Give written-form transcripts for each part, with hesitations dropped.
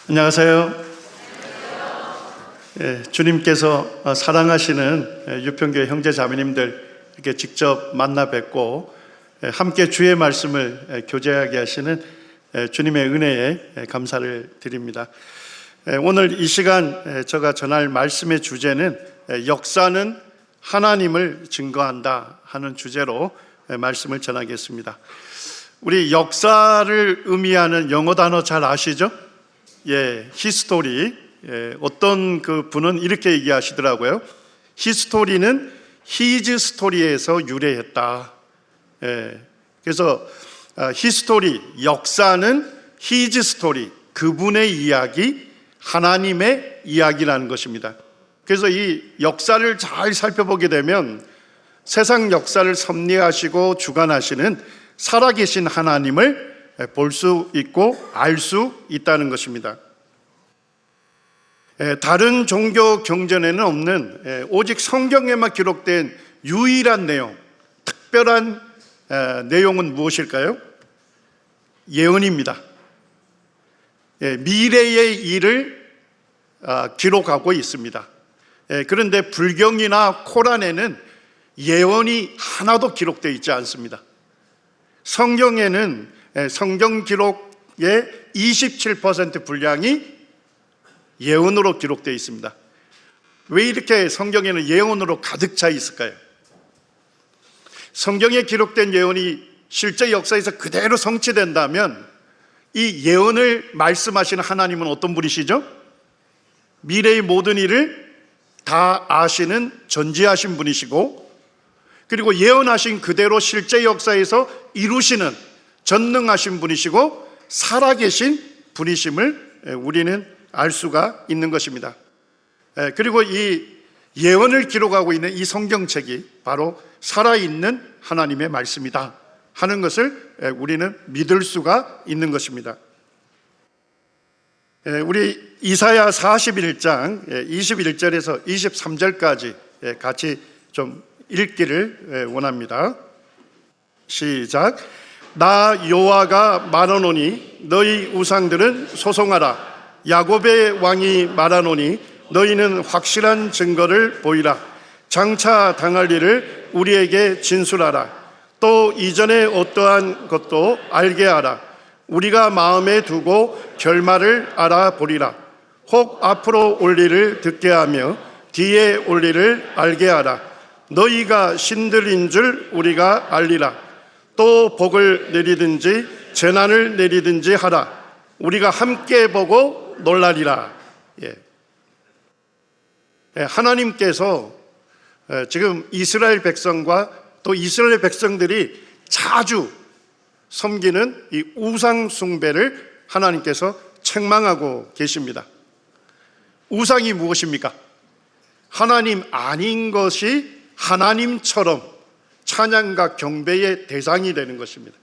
안녕하세요. 주님께서 사랑하시는 유평교회 형제 자매님들 이렇게 직접 만나 뵙고 함께 주의 말씀을 교제하게 하시는 주님의 은혜에 감사를 드립니다. 오늘 이 시간 제가 전할 말씀의 주제는 역사는 하나님을 증거한다 하는 주제로 말씀을 전하겠습니다. 우리 역사를 의미하는 영어 단어 잘 아시죠? 히스토리. 어떤 그 분은 이렇게 얘기하시더라고요. 히스토리는 히즈 스토리에서 유래했다. 그래서 히스토리, 역사는 히즈 스토리, 그분의 이야기, 하나님의 이야기라는 것입니다. 그래서 이 역사를 잘 살펴보게 되면 세상 역사를 섭리하시고 주관하시는 살아계신 하나님을 볼 수 있고 알 수 있다는 것입니다. 다른 종교 경전에는 없는 오직 성경에만 기록된 유일한 내용, 특별한 내용은 무엇일까요? 예언입니다. 미래의 일을 기록하고 있습니다. 그런데 불경이나 코란에는 예언이 하나도 기록되어 있지 않습니다. 성경에는 성경 기록의 27% 분량이 예언으로 기록되어 있습니다. 왜 이렇게 성경에는 예언으로 가득 차 있을까요? 성경에 기록된 예언이 실제 역사에서 그대로 성취된다면 이 예언을 말씀하시는 하나님은 어떤 분이시죠? 미래의 모든 일을 다 아시는 전지하신 분이시고, 그리고 예언하신 그대로 실제 역사에서 이루시는 전능하신 분이시고 살아계신 분이심을 우리는 알 수가 있는 것입니다. 그리고 이 예언을 기록하고 있는 이 성경책이 바로 살아있는 하나님의 말씀이다 하는 것을 우리는 믿을 수가 있는 것입니다. 우리 이사야 41장 21절에서 23절까지 같이 좀 읽기를 원합니다. 시작. 나 여호와가 말하노니 너희 우상들은 소송하라. 야곱의 왕이 말하노니 너희는 확실한 증거를 보이라. 장차 당할 일을 우리에게 진술하라. 또 이전에 어떠한 것도 알게 하라. 우리가 마음에 두고 결말을 알아보리라. 혹 앞으로 올 일을 듣게 하며 뒤에 올 일을 알게 하라. 너희가 신들인 줄 우리가 알리라. 또 복을 내리든지 재난을 내리든지 하라. 우리가 함께 보고 놀라리라. 하나님께서 지금 이스라엘 백성과 또 이스라엘 백성들이 자주 섬기는 이 우상 숭배를 하나님께서 책망하고 계십니다. 우상이 무엇입니까? 하나님 아닌 것이 하나님처럼 찬양과 경배의 대상이 되는 것입니다.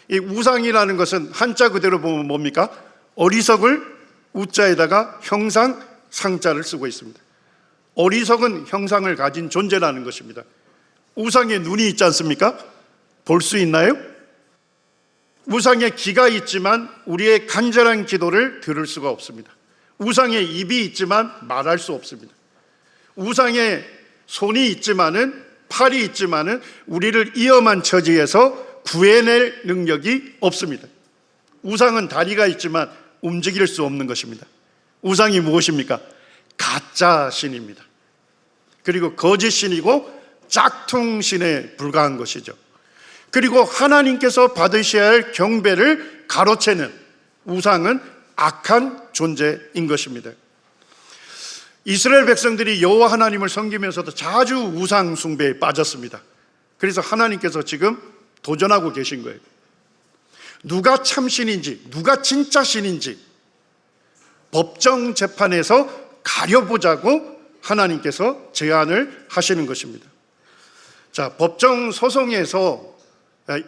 이 우상이라는 것은 한자 그대로 보면 뭡니까? 어리석을 우자에다가 형상 상자를 쓰고 있습니다. 어리석은 형상을 가진 존재라는 것입니다. 우상에 눈이 있지 않습니까? 볼 수 있나요? 우상에 귀가 있지만 우리의 간절한 기도를 들을 수가 없습니다. 우상에 입이 있지만 말할 수 없습니다. 우상에 손이 있지만은 팔이 있지만은 우리를 위험한 처지에서 구해낼 능력이 없습니다. 우상은 다리가 있지만 움직일 수 없는 것입니다. 우상이 무엇입니까? 가짜 신입니다. 그리고 거짓 신이고 짝퉁 신에 불과한 것이죠. 그리고 하나님께서 받으셔야 할 경배를 가로채는 우상은 악한 존재인 것입니다. 이스라엘 백성들이 여호와 하나님을 섬기면서도 자주 우상 숭배에 빠졌습니다. 그래서 하나님께서 지금 도전하고 계신 거예요. 누가 참신인지, 누가 진짜 신인지 법정 재판에서 가려보자고 하나님께서 제안을 하시는 것입니다. 자, 법정 소송에서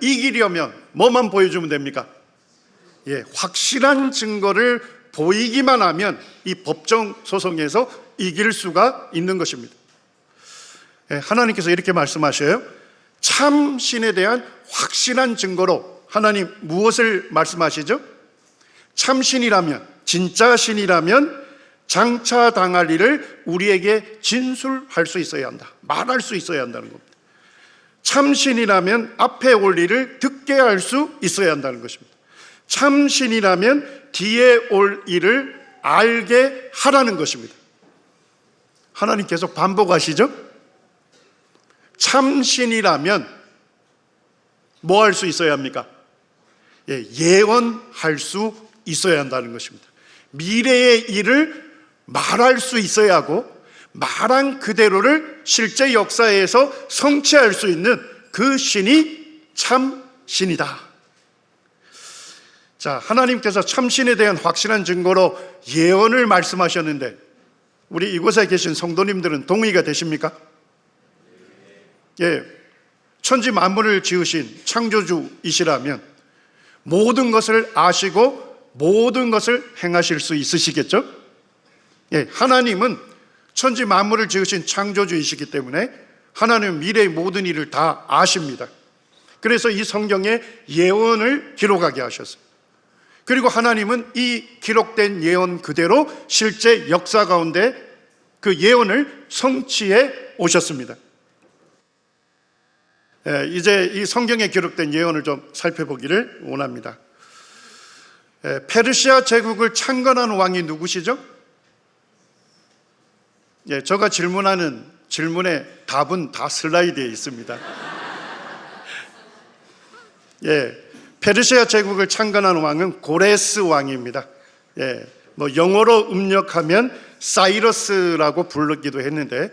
이기려면 뭐만 보여주면 됩니까? 확실한 증거를 보이기만 하면 이 법정 소송에서 이길 수가 있는 것입니다. 하나님께서 이렇게 말씀하셔요. 참 신에 대한 확실한 증거로 하나님 무엇을 말씀하시죠? 참신이라면 진짜 신이라면 장차 당할 일을 우리에게 진술할 수 있어야 한다. 말할 수 있어야 한다는 겁니다. 참신이라면 앞에 올 일을 듣게 할 수 있어야 한다는 것입니다. 참신이라면 뒤에 올 일을 알게 하라는 것입니다. 하나님 계속 반복하시죠? 참신이라면 뭐 할 수 있어야 합니까? 예언할 수 있어야 한다는 것입니다. 미래의 일을 말할 수 있어야 하고 말한 그대로를 실제 역사에서 성취할 수 있는 그 신이 참신이다. 자, 하나님께서 참신에 대한 확실한 증거로 예언을 말씀하셨는데 우리 이곳에 계신 성도님들은 동의가 되십니까? 천지 만물을 지으신 창조주이시라면 모든 것을 아시고 모든 것을 행하실 수 있으시겠죠? 하나님은 천지 만물을 지으신 창조주이시기 때문에 하나님은 미래의 모든 일을 다 아십니다. 그래서 이 성경에 예언을 기록하게 하셨어요. 그리고 하나님은 이 기록된 예언 그대로 실제 역사 가운데 그 예언을 성취해 오셨습니다. 이제 이 성경에 기록된 예언을 좀 살펴보기를 원합니다. 페르시아 제국을 창건한 왕이 누구시죠? 제가 질문하는 질문의 답은 다 슬라이드에 있습니다. 페르시아 제국을 창건한 왕은 고레스 왕입니다. 영어로 음력하면 사이러스라고 부르기도 했는데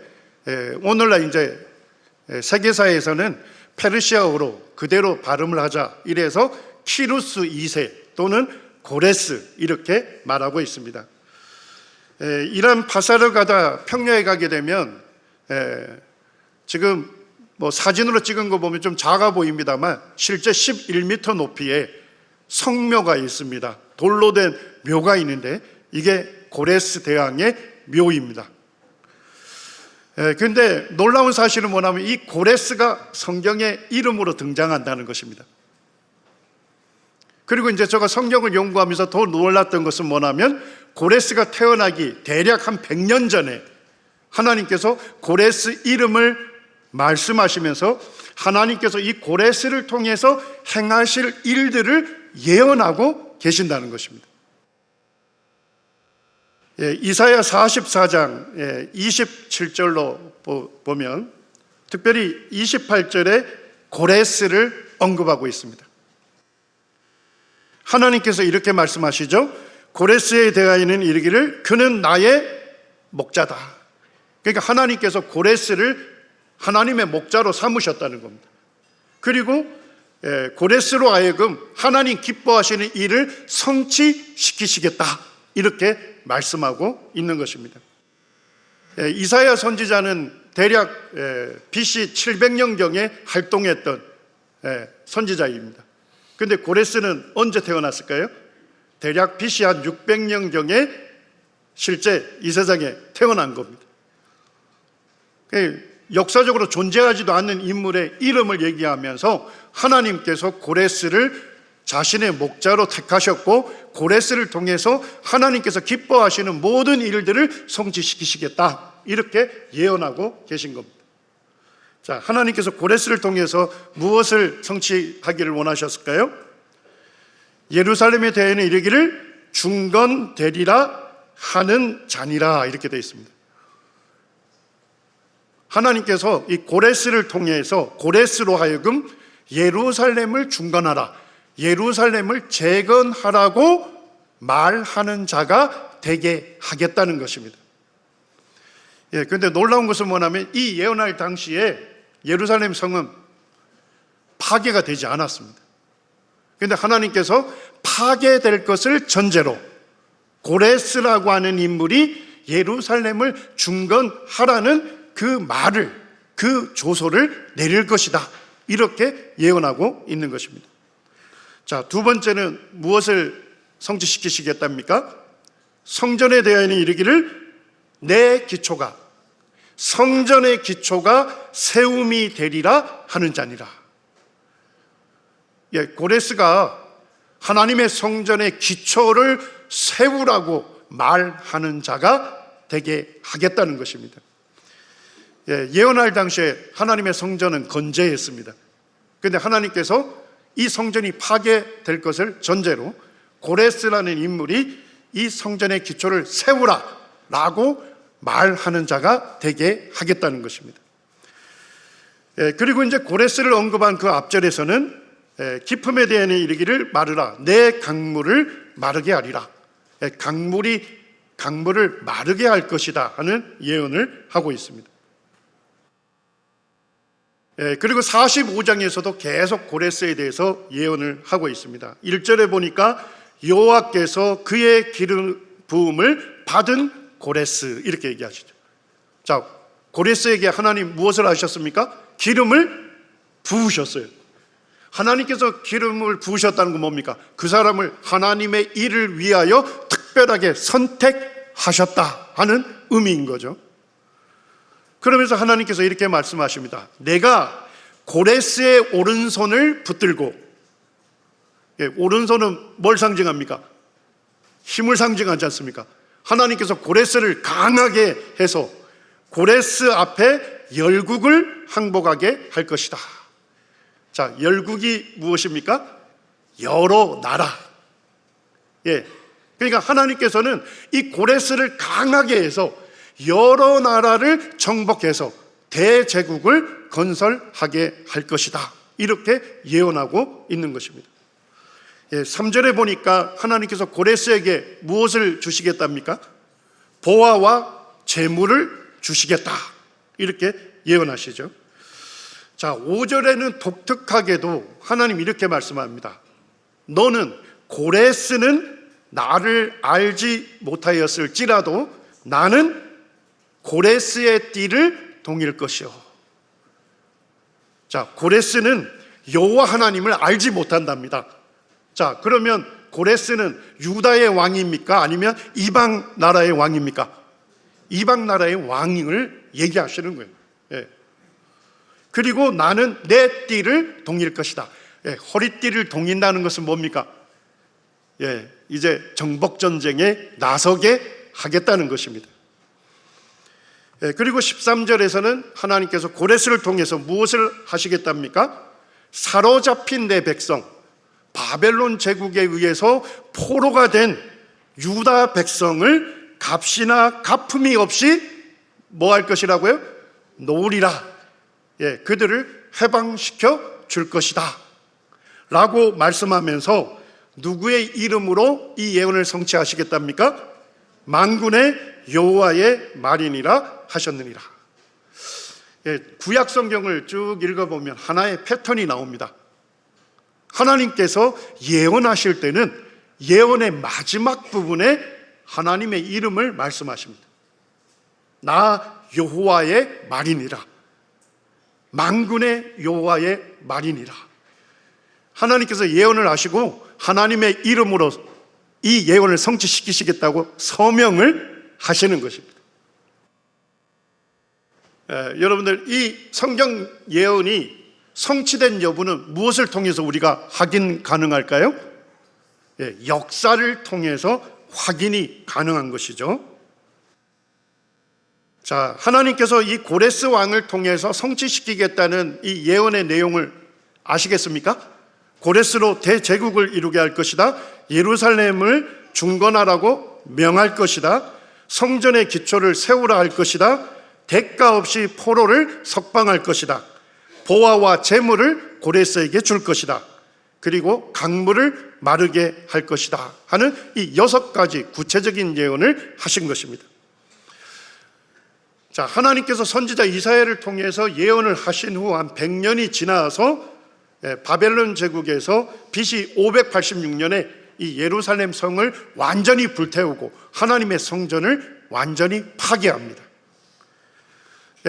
오늘날 이제 세계사에서는 페르시아어로 그대로 발음을 하자 이래서 키루스 2세 또는 고레스 이렇게 말하고 있습니다. 이란 바사르 가다 평야에 가게 되면 지금 사진으로 찍은 거 보면 좀 작아 보입니다만 실제 11m 높이의 성묘가 있습니다. 돌로 된 묘가 있는데 이게 고레스 대왕의 묘입니다. 그런데 놀라운 사실은 뭐냐면 이 고레스가 성경의 이름으로 등장한다는 것입니다. 그리고 이제 제가 성경을 연구하면서 더 놀랐던 것은 뭐냐면 고레스가 태어나기 대략 한 100년 전에 하나님께서 고레스 이름을 말씀하시면서 하나님께서 이 고레스를 통해서 행하실 일들을 예언하고 계신다는 것입니다. 이사야 44장 27절로 보면 특별히 28절에 고레스를 언급하고 있습니다. 하나님께서 이렇게 말씀하시죠. 고레스에 대하여는 이르기를 그는 나의 목자다. 그러니까 하나님께서 고레스를 하나님의 목자로 삼으셨다는 겁니다. 그리고 고레스로 하여금 하나님 기뻐하시는 일을 성취시키시겠다 이렇게 말씀하고 있는 것입니다. 이사야 선지자는 대략 BC 700년경에 활동했던 선지자입니다. 그런데 고레스는 언제 태어났을까요? 대략 BC 한 600년경에 실제 이 세상에 태어난 겁니다. 역사적으로 존재하지도 않는 인물의 이름을 얘기하면서 하나님께서 고레스를 자신의 목자로 택하셨고 고레스를 통해서 하나님께서 기뻐하시는 모든 일들을 성취시키시겠다 이렇게 예언하고 계신 겁니다. 자, 하나님께서 고레스를 통해서 무엇을 성취하기를 원하셨을까요? 예루살렘에 대하여는 이르기를 중건되리라 하는 자니라 이렇게 되어 있습니다. 하나님께서 이 고레스를 통해서 고레스로 하여금 예루살렘을 중건하라, 예루살렘을 재건하라고 말하는 자가 되게 하겠다는 것입니다. 그런데 놀라운 것은 뭐냐면 이 예언할 당시에 예루살렘 성은 파괴가 되지 않았습니다. 그런데 하나님께서 파괴될 것을 전제로 고레스라고 하는 인물이 예루살렘을 중건하라는 그 말을, 그 조소를 내릴 것이다 이렇게 예언하고 있는 것입니다. 자, 두 번째는 무엇을 성취시키시겠답니까? 성전에 대하여는 이르기를 내 기초가, 성전의 기초가 세움이 되리라 하는 자니라. 고레스가 하나님의 성전의 기초를 세우라고 말하는 자가 되게 하겠다는 것입니다. 예언할 당시에 하나님의 성전은 건재했습니다. 그런데 하나님께서 이 성전이 파괴될 것을 전제로 고레스라는 인물이 이 성전의 기초를 세우라 라고 말하는 자가 되게 하겠다는 것입니다. 그리고 이제 고레스를 언급한 그 앞절에서는 기품에 대한 이르기를 마르라, 내 강물을 마르게 하리라, 강물을 마르게 할 것이다 하는 예언을 하고 있습니다. 그리고 45장에서도 계속 고레스에 대해서 예언을 하고 있습니다. 1절에 보니까 여호와께서 그의 기름 부음을 받은 고레스, 이렇게 얘기하시죠. 자, 고레스에게 하나님 무엇을 하셨습니까? 기름을 부으셨어요. 하나님께서 기름을 부으셨다는 건 뭡니까? 그 사람을 하나님의 일을 위하여 특별하게 선택하셨다 하는 의미인 거죠. 그러면서 하나님께서 이렇게 말씀하십니다. 내가 고레스의 오른손을 붙들고, 오른손은 뭘 상징합니까? 힘을 상징하지 않습니까? 하나님께서 고레스를 강하게 해서 고레스 앞에 열국을 항복하게 할 것이다. 자, 열국이 무엇입니까? 여러 나라. 그러니까 하나님께서는 이 고레스를 강하게 해서 여러 나라를 정복해서 대제국을 건설하게 할 것이다. 이렇게 예언하고 있는 것입니다. 3절에 보니까 하나님께서 고레스에게 무엇을 주시겠답니까? 보화와 재물을 주시겠다. 이렇게 예언하시죠. 자, 5절에는 독특하게도 하나님 이렇게 말씀합니다. 너는 고레스는 나를 알지 못하였을지라도 나는 고레스의 띠를 동일 것이요. 자, 고레스는 여호와 하나님을 알지 못한답니다. 자, 그러면 고레스는 유다의 왕입니까? 아니면 이방 나라의 왕입니까? 이방 나라의 왕을 얘기하시는 거예요. 그리고 나는 내 띠를 동일 것이다. 허리띠를 동인다는 것은 뭡니까? 이제 정복전쟁에 나서게 하겠다는 것입니다. 그리고 13절에서는 하나님께서 고레스를 통해서 무엇을 하시겠답니까? 사로잡힌 내 백성, 바벨론 제국에 의해서 포로가 된 유다 백성을 값이나 가품이 없이 뭐 할 것이라고요? 놓으리라. 그들을 해방시켜 줄 것이다 라고 말씀하면서 누구의 이름으로 이 예언을 성취하시겠답니까? 만군의 여호와의 말이니라 하셨느니라. 구약 성경을 쭉 읽어보면 하나의 패턴이 나옵니다. 하나님께서 예언하실 때는 예언의 마지막 부분에 하나님의 이름을 말씀하십니다. 나 여호와의 말이니라. 만군의 여호와의 말이니라. 하나님께서 예언을 하시고 하나님의 이름으로 이 예언을 성취시키시겠다고 서명을 하시는 것입니다. 여러분들, 이 성경 예언이 성취된 여부는 무엇을 통해서 우리가 확인 가능할까요? 역사를 통해서 확인이 가능한 것이죠. 자, 하나님께서 이 고레스 왕을 통해서 성취시키겠다는 이 예언의 내용을 아시겠습니까? 고레스로 대제국을 이루게 할 것이다. 예루살렘을 중건하라고 명할 것이다. 성전의 기초를 세우라 할 것이다. 대가 없이 포로를 석방할 것이다. 보화와 재물을 고레스에게 줄 것이다. 그리고 강물을 마르게 할 것이다 하는 이 6가지 구체적인 예언을 하신 것입니다. 자, 하나님께서 선지자 이사야를 통해서 예언을 하신 후 한 100년이 지나서 바벨론 제국에서 BC 586년에 이 예루살렘 성을 완전히 불태우고 하나님의 성전을 완전히 파괴합니다.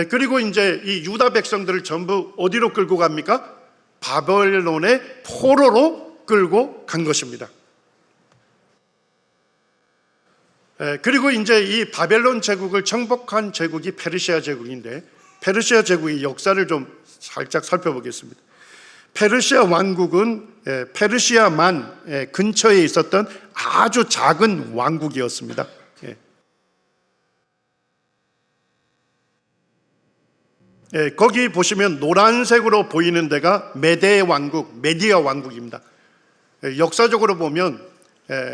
그리고 이제 이 유다 백성들을 전부 어디로 끌고 갑니까? 바벨론의 포로로 끌고 간 것입니다. 그리고 이제 이 바벨론 제국을 정복한 제국이 페르시아 제국인데, 페르시아 제국의 역사를 좀 살짝 살펴보겠습니다. 페르시아 왕국은 페르시아만 근처에 있었던 아주 작은 왕국이었습니다. 거기 보시면 노란색으로 보이는 데가 메데 왕국, 메디아 왕국입니다. 역사적으로 보면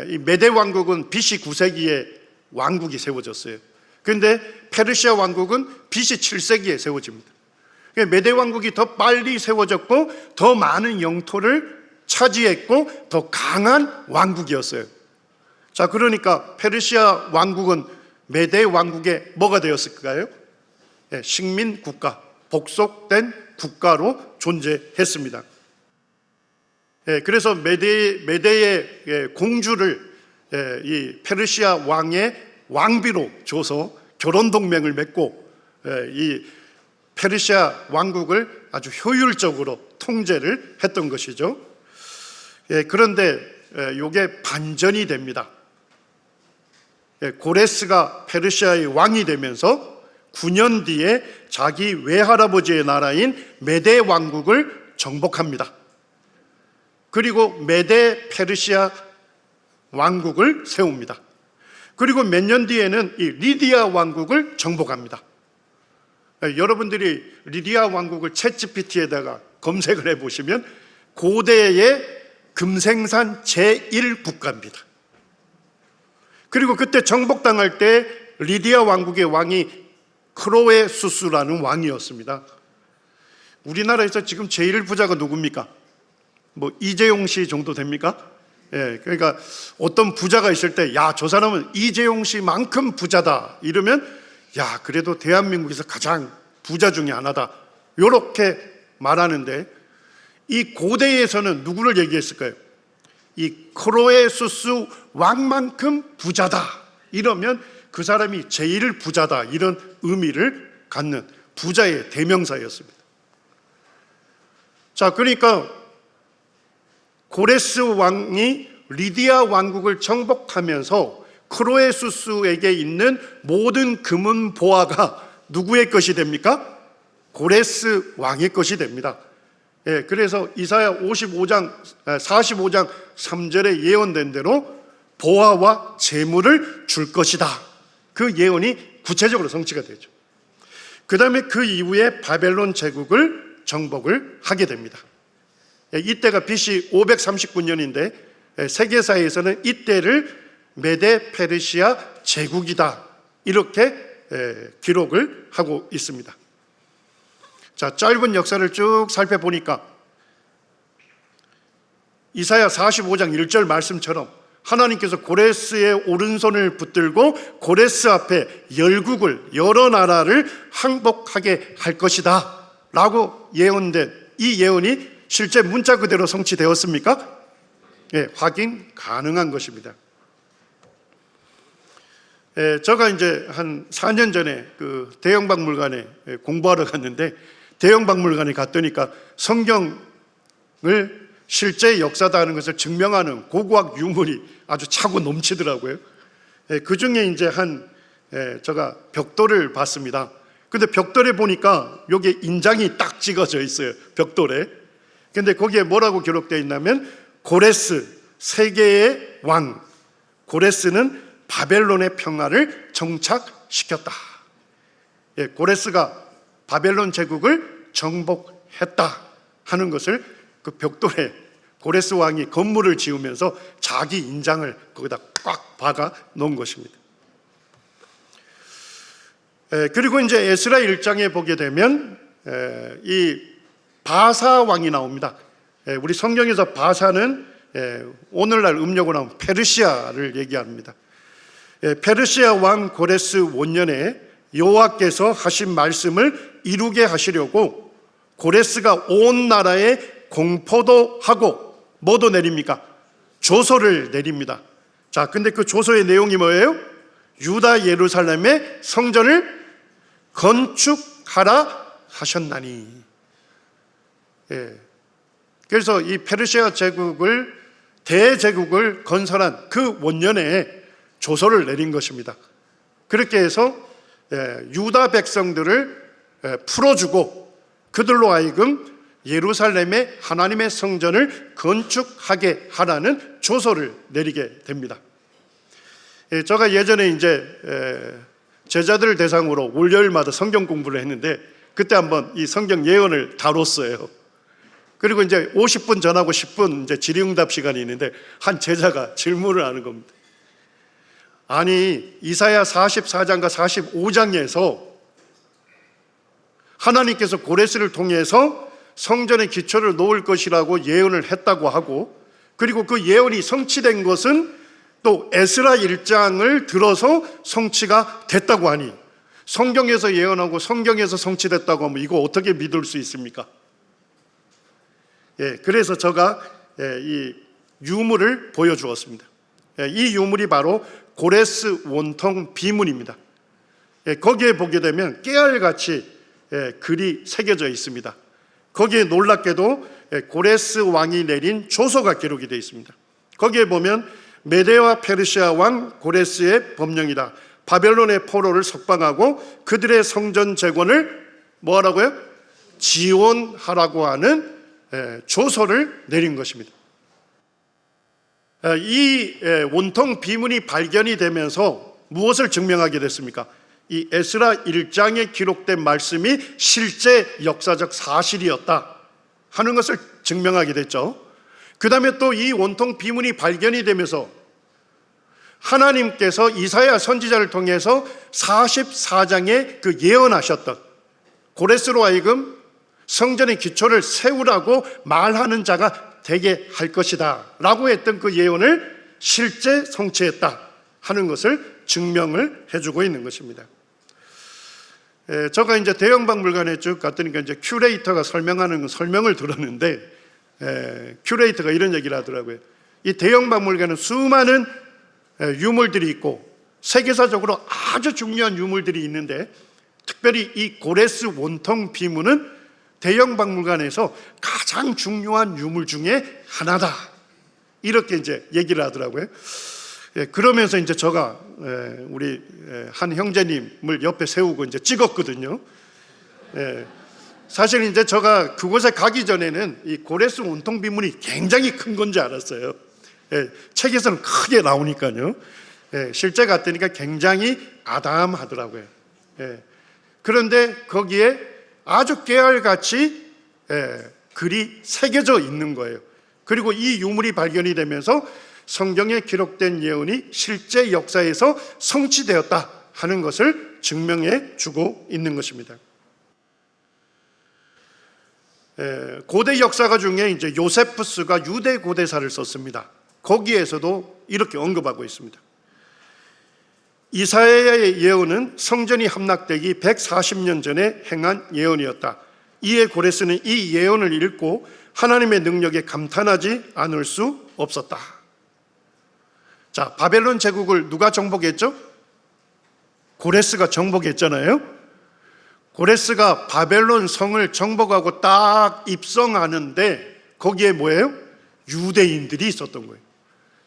이 메데 왕국은 BC 9세기에 왕국이 세워졌어요. 그런데 페르시아 왕국은 BC 7세기에 세워집니다. 메데 왕국이 더 빨리 세워졌고 더 많은 영토를 차지했고 더 강한 왕국이었어요. 자, 그러니까 페르시아 왕국은 메데 왕국의 뭐가 되었을까요? 식민 국가, 복속된 국가로 존재했습니다. 그래서 메데의 공주를 이 페르시아 왕의 왕비로 줘서 결혼 동맹을 맺고 이 페르시아 왕국을 아주 효율적으로 통제를 했던 것이죠. 그런데 이게 반전이 됩니다. 고레스가 페르시아의 왕이 되면서 9년 뒤에 자기 외할아버지의 나라인 메데 왕국을 정복합니다. 그리고 메데 페르시아 왕국을 세웁니다. 그리고 몇 년 뒤에는 이 리디아 왕국을 정복합니다. 여러분들이 리디아 왕국을 챗GPT에다가 검색을 해보시면 고대의 금생산 제1국가입니다. 그리고 그때 정복당할 때 리디아 왕국의 왕이 크로에수스라는 왕이었습니다. 우리나라에서 지금 제일 부자가 누굽니까? 뭐 이재용 씨 정도 됩니까? 그러니까 어떤 부자가 있을 때 야, 저 사람은 이재용 씨만큼 부자다 이러면 야, 그래도 대한민국에서 가장 부자 중에 하나다 이렇게 말하는데, 이 고대에서는 누구를 얘기했을까요? 이 크로에수스 왕만큼 부자다 이러면 그 사람이 제일 부자다 이런 의미를 갖는 부자의 대명사였습니다. 자, 그러니까 고레스 왕이 리디아 왕국을 정복하면서 크로에수스에게 있는 모든 금은 보화가 누구의 것이 됩니까? 고레스 왕의 것이 됩니다. 그래서 이사야 45장 3절에 예언된 대로 보화와 재물을 줄 것이다. 그 예언이 구체적으로 성취가 되죠. 그 다음에 그 이후에 바벨론 제국을 정복을 하게 됩니다. 이때가 BC 539년인데 세계사에서는 이때를 메데 페르시아 제국이다 이렇게 기록을 하고 있습니다. 자, 짧은 역사를 쭉 살펴보니까 이사야 45장 1절 말씀처럼 하나님께서 고레스의 오른손을 붙들고 고레스 앞에 열국을, 여러 나라를 항복하게 할 것이다 라고 예언된 이 예언이 실제 문자 그대로 성취되었습니까? 확인 가능한 것입니다. 제가 이제 한 4년 전에 그 대형박물관에 공부하러 갔는데, 대형박물관에 갔더니까 성경을 실제 역사다 하는 것을 증명하는 고고학 유물이 아주 차고 넘치더라고요. 그 중에 이제 제가 벽돌을 봤습니다. 근데 벽돌에 보니까 여기에 인장이 딱 찍어져 있어요, 벽돌에. 근데 거기에 뭐라고 기록되어 있냐면 고레스, 세계의 왕 고레스는 바벨론의 평화를 정착시켰다. 고레스가 바벨론 제국을 정복했다 하는 것을 그 벽돌에 고레스 왕이 건물을 지으면서 자기 인장을 거기다 꽉 박아 놓은 것입니다. 그리고 이제 에스라 1장에 보게 되면 이 바사 왕이 나옵니다. 우리 성경에서 바사는 오늘날 음력으로 나온 페르시아를 얘기합니다. 페르시아 왕 고레스 원년에 여호와께서 하신 말씀을 이루게 하시려고 고레스가 온 나라에 공포도 하고 뭐도 내립니까? 조서를 내립니다. 자, 근데 그 조서의 내용이 뭐예요? 유다 예루살렘의 성전을 건축하라 하셨나니. 그래서 이 페르시아 제국을, 대제국을 건설한 그 원년에 조서를 내린 것입니다. 그렇게 해서 유다 백성들을 풀어주고 그들로 하여금 예루살렘에 하나님의 성전을 건축하게 하라는 조서를 내리게 됩니다. 제가 예전에 이제 제자들을 대상으로 월요일마다 성경 공부를 했는데 그때 한번 이 성경 예언을 다뤘어요. 그리고 이제 50분 전하고 10분 이제 질의응답 시간이 있는데 한 제자가 질문을 하는 겁니다. 아니, 이사야 44장과 45장에서 하나님께서 고레스를 통해서 성전의 기초를 놓을 것이라고 예언을 했다고 하고, 그리고 그 예언이 성취된 것은 또 에스라 1장을 들어서 성취가 됐다고 하니, 성경에서 예언하고 성경에서 성취됐다고 하면 이거 어떻게 믿을 수 있습니까? 그래서 제가 이 유물을 보여주었습니다. 이 유물이 바로 고레스 원통 비문입니다. 거기에 보게 되면 깨알같이 글이 새겨져 있습니다. 거기에 놀랍게도 고레스 왕이 내린 조서가 기록이 되어 있습니다. 거기에 보면 메데와 페르시아 왕 고레스의 법령이다. 바벨론의 포로를 석방하고 그들의 성전 재건을 뭐하라고요? 지원하라고 하는 조서를 내린 것입니다. 이 원통 비문이 발견이 되면서 무엇을 증명하게 됐습니까? 이 에스라 1장에 기록된 말씀이 실제 역사적 사실이었다 하는 것을 증명하게 됐죠. 그 다음에 또 이 원통 비문이 발견이 되면서 하나님께서 이사야 선지자를 통해서 44장에 그 예언하셨던 고레스로 하여금 성전의 기초를 세우라고 말하는 자가 되게 할 것이다 라고 했던 그 예언을 실제 성취했다 하는 것을 증명을 해주고 있는 것입니다. 제가 이제 대형박물관에 쭉 갔더니까 이제 큐레이터가 설명하는 설명을 들었는데, 큐레이터가 이런 얘기를 하더라고요. 이 대형박물관은 수많은 유물들이 있고 세계사적으로 아주 중요한 유물들이 있는데, 특별히 이 고레스 원통 비문은 대형박물관에서 가장 중요한 유물 중에 하나다, 이렇게 이제 얘기를 하더라고요. 그러면서 이제 제가 우리 한 형제님을 옆에 세우고 이제 찍었거든요. 사실 이제 제가 그곳에 가기 전에는 이 고레스 원통 비문이 굉장히 큰 건지 알았어요. 책에서는 크게 나오니까요. 실제 갔더니까 굉장히 아담하더라고요. 그런데 거기에 아주 깨알같이 글이 새겨져 있는 거예요. 그리고 이 유물이 발견이 되면서 성경에 기록된 예언이 실제 역사에서 성취되었다 하는 것을 증명해 주고 있는 것입니다. 고대 역사가 중에 이제 요세푸스가 유대 고대사를 썼습니다. 거기에서도 이렇게 언급하고 있습니다. 이사야의 예언은 성전이 함락되기 140년 전에 행한 예언이었다. 이에 고레스는 이 예언을 읽고 하나님의 능력에 감탄하지 않을 수 없었다. 자, 바벨론 제국을 누가 정복했죠? 고레스가 정복했잖아요. 고레스가 바벨론 성을 정복하고 딱 입성하는데 거기에 뭐예요? 유대인들이 있었던 거예요.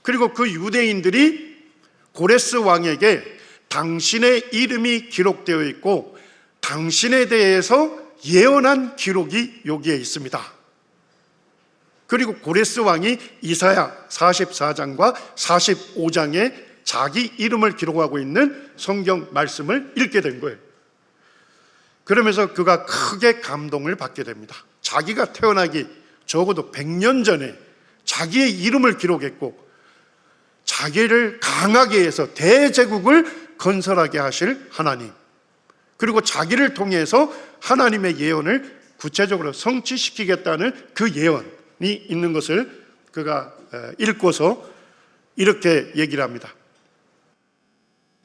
그리고 그 유대인들이 고레스 왕에게 당신의 이름이 기록되어 있고 당신에 대해서 예언한 기록이 여기에 있습니다. 그리고 고레스 왕이 이사야 44장과 45장에 자기 이름을 기록하고 있는 성경 말씀을 읽게 된 거예요. 그러면서 그가 크게 감동을 받게 됩니다. 자기가 태어나기 적어도 100년 전에 자기의 이름을 기록했고 자기를 강하게 해서 대제국을 건설하게 하실 하나님, 그리고 자기를 통해서 하나님의 예언을 구체적으로 성취시키겠다는 그 예언이 있는 것을 그가 읽고서 이렇게 얘기를 합니다.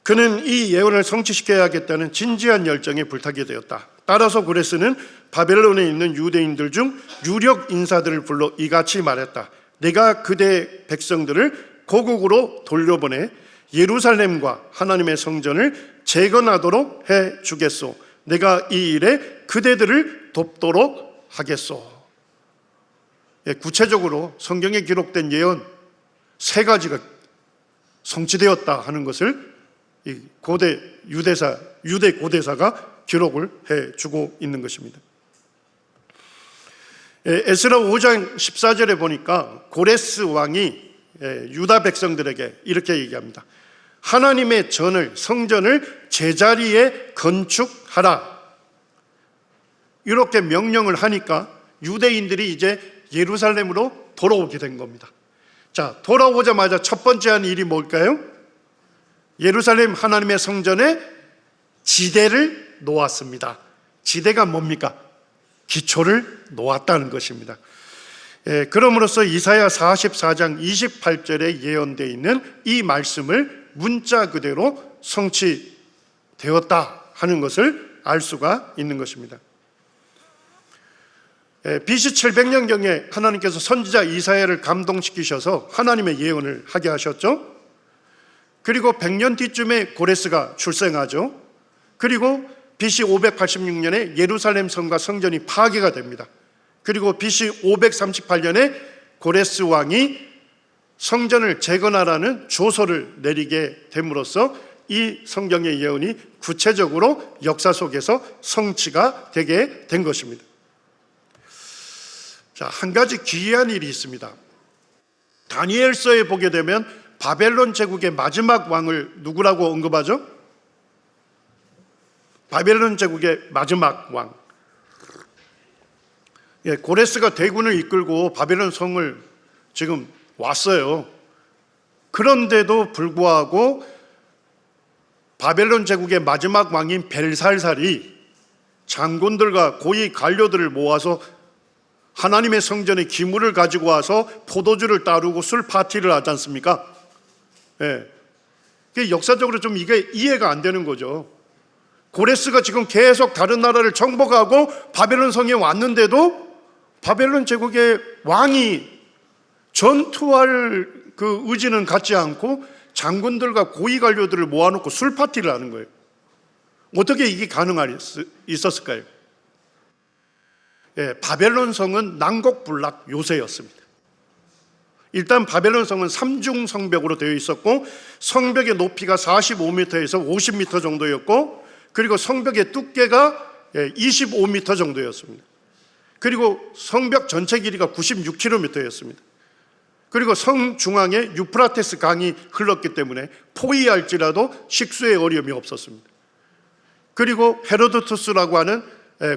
그는 이 예언을 성취시켜야겠다는 진지한 열정에 불타게 되었다. 따라서 고레스는 바벨론에 있는 유대인들 중 유력 인사들을 불러 이같이 말했다. 내가 그대 백성들을 고국으로 돌려보내 예루살렘과 하나님의 성전을 재건하도록 해주겠소. 내가 이 일에 그대들을 돕도록 하겠소. 구체적으로 성경에 기록된 예언 3가지가 성취되었다 하는 것을 이 고대 고대사가 기록을 해주고 있는 것입니다. 에스라 5장 14절에 보니까 고레스 왕이 유다 백성들에게 이렇게 얘기합니다. 하나님의 전을, 성전을 제자리에 건축하라. 이렇게 명령을 하니까 유대인들이 이제 예루살렘으로 돌아오게 된 겁니다. 자, 돌아오자마자 첫 번째 한 일이 뭘까요? 예루살렘 하나님의 성전에 지대를 놓았습니다. 지대가 뭡니까? 기초를 놓았다는 것입니다. 그럼으로써 이사야 44장 28절에 예언되어 있는 이 말씀을 문자 그대로 성취되었다 하는 것을 알 수가 있는 것입니다. BC 700년경에 하나님께서 선지자 이사야를 감동시키셔서 하나님의 예언을 하게 하셨죠. 그리고 100년 뒤쯤에 고레스가 출생하죠. 그리고 BC 586년에 예루살렘 성과 성전이 파괴가 됩니다. 그리고 BC 538년에 고레스 왕이 성전을 재건하라는 조서를 내리게 됨으로써 이 성경의 예언이 구체적으로 역사 속에서 성취가 되게 된 것입니다. 자, 한 가지 기이한 일이 있습니다. 다니엘서에 보게 되면 바벨론 제국의 마지막 왕을 누구라고 언급하죠? 바벨론 제국의 마지막 왕. 고레스가 대군을 이끌고 바벨론 성을 지금 왔어요. 그런데도 불구하고 바벨론 제국의 마지막 왕인 벨살살이 장군들과 고위 관료들을 모아서 하나님의 성전에 기물을 가지고 와서 포도주를 따르고 술 파티를 하지 않습니까? 역사적으로 좀 이게 이해가 안 되는 거죠. 고레스가 지금 계속 다른 나라를 정복하고 바벨론 성에 왔는데도 바벨론 제국의 왕이 전투할 그 의지는 갖지 않고 장군들과 고위 관료들을 모아놓고 술 파티를 하는 거예요. 어떻게 이게 가능할 수 있었을까요? 바벨론 성은 난곡불락 요새였습니다. 일단 바벨론 성은 삼중 성벽으로 되어 있었고 성벽의 높이가 45m에서 50m 정도였고 그리고 성벽의 두께가 25m 정도였습니다. 그리고 성벽 전체 길이가 96km였습니다. 그리고 성 중앙에 유프라테스 강이 흘렀기 때문에 포위할지라도 식수의 어려움이 없었습니다. 그리고 헤로도투스라고 하는